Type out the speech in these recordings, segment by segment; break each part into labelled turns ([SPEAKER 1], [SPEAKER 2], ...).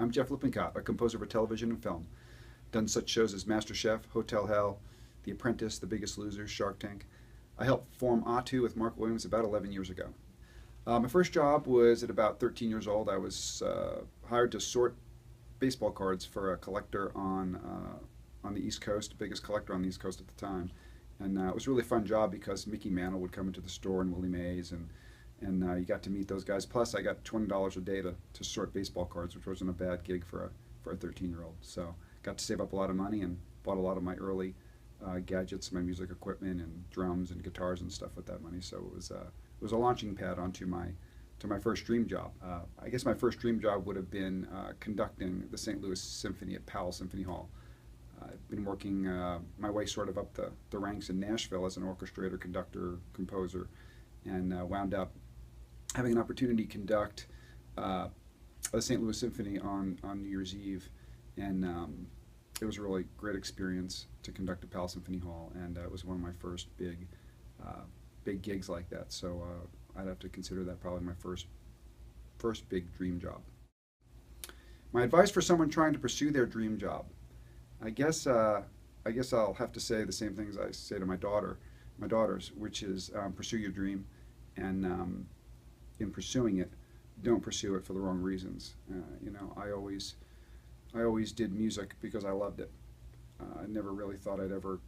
[SPEAKER 1] I'm Jeff Lippencott, a composer for television and film. Done such shows as MasterChef, Hotel Hell, The Apprentice, The Biggest Loser, Shark Tank. I helped form A2 with Mark Williams about 11 years ago. My first job was at about 13 years old. I was hired to sort baseball cards for a collector on the East Coast, biggest collector on the East Coast at the time. And it was a really fun job because Mickey Mantle would come into the store and Willie Mays, and you got to meet those guys. Plus, I got $20 a day to sort baseball cards, which wasn't a bad gig for a 13-year-old. So got to save up a lot of money and bought a lot of my early gadgets, my music equipment, and drums and guitars and stuff with that money. So it was a launching pad onto my first dream job. I guess my first dream job would have been conducting the St. Louis Symphony at Powell Symphony Hall. I've been working my way sort of up the ranks in Nashville as an orchestrator, conductor, composer, and wound up having an opportunity to conduct the St. Louis Symphony on New Year's Eve, and it was a really great experience to conduct at Powell Symphony Hall, and it was one of my first big gigs like that. So I'd have to consider that probably my first big dream job. My advice for someone trying to pursue their dream job. I guess I'll have to say the same things I say to my daughters, which is pursue your dream, and in pursuing it, don't pursue it for the wrong reasons. I always did music because I loved it. I never really thought I'd ever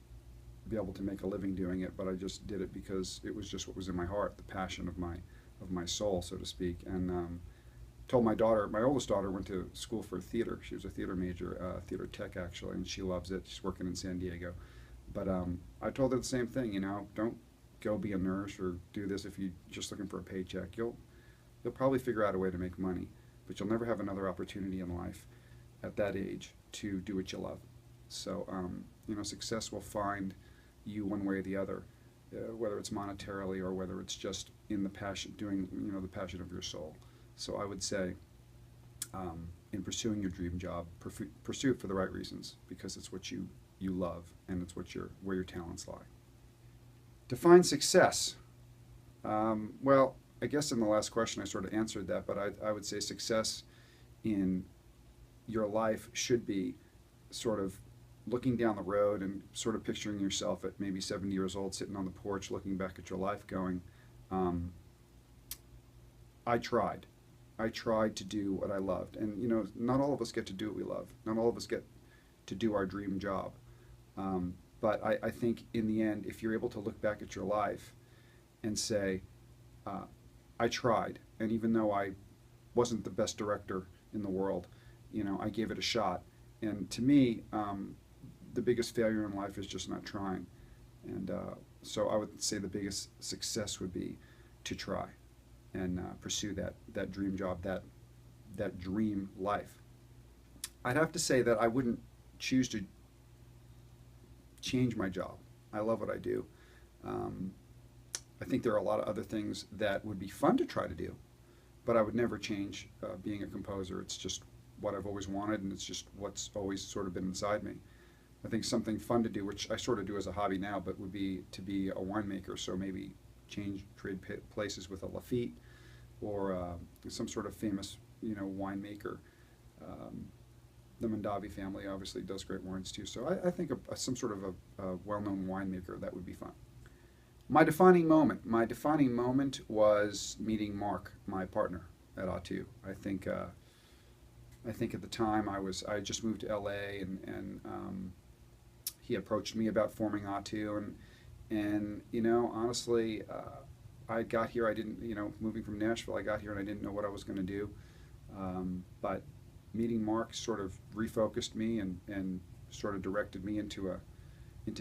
[SPEAKER 1] be able to make a living doing it, but I just did it because it was just what was in my heart, the passion of my soul, so to speak. And told my daughter, my oldest daughter went to school for theater. She was a theater major, theater tech actually, and she loves it. She's working in San Diego. But I told her the same thing, don't go be a nurse or do this if you're just looking for a paycheck. You'll probably figure out a way to make money, but you'll never have another opportunity in life at that age to do what you love. So, success will find you one way or the other, whether it's monetarily or whether it's just in the passion, doing, the passion of your soul. So I would say, in pursuing your dream job, pursue it for the right reasons, because it's what you love and it's where your talents lie. Define success. Well, I guess in the last question I sort of answered that, but I would say success in your life should be sort of looking down the road and sort of picturing yourself at maybe 70 years old, sitting on the porch, looking back at your life going, I tried to do what I loved. And, not all of us get to do what we love. Not all of us get to do our dream job. But I think in the end, if you're able to look back at your life and say, I tried, and even though I wasn't the best director in the world, I gave it a shot. And to me, the biggest failure in life is just not trying. And so I would say the biggest success would be to try and pursue that dream job, that dream life. I'd have to say that I wouldn't choose to change my job. I love what I do. I think there are a lot of other things that would be fun to try to do, but I would never change being a composer. It's just what I've always wanted, and it's just what's always sort of been inside me. I think something fun to do, which I sort of do as a hobby now, but would be to be a winemaker. So maybe trade places with a Lafite or some sort of famous, winemaker. The Mondavi family obviously does great wines too. So I think some sort of a well-known winemaker, that would be fun. My defining moment was meeting Mark, my partner at A2. I think at the time I had just moved to LA, and he approached me about forming A2, and honestly, I got here, I didn't, moving from Nashville, I got here and I didn't know what I was going to do, but meeting Mark sort of refocused me and sort of directed me into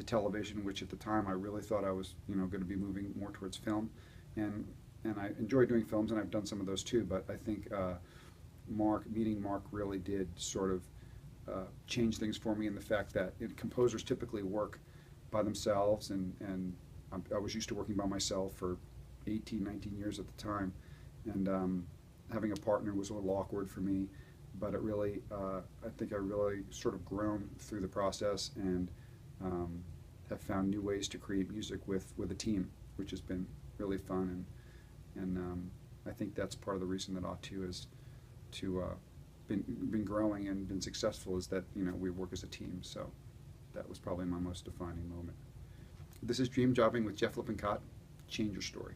[SPEAKER 1] television, which at the time I really thought I was going to be moving more towards film, and I enjoy doing films, and I've done some of those too, but I think meeting Mark really did sort of change things for me, in the fact that composers typically work by themselves, and I was used to working by myself for 18, 19 years at the time, and having a partner was a little awkward for me, but it really, I think I really sort of grown through the process, and have found new ways to create music with a team, which has been really fun, and I think that's part of the reason that A2 is to been growing and been successful is that, you know, we work as a team. So that was probably my most defining moment. This is Dream Jobbing with Jeff Lippencott. Change your story.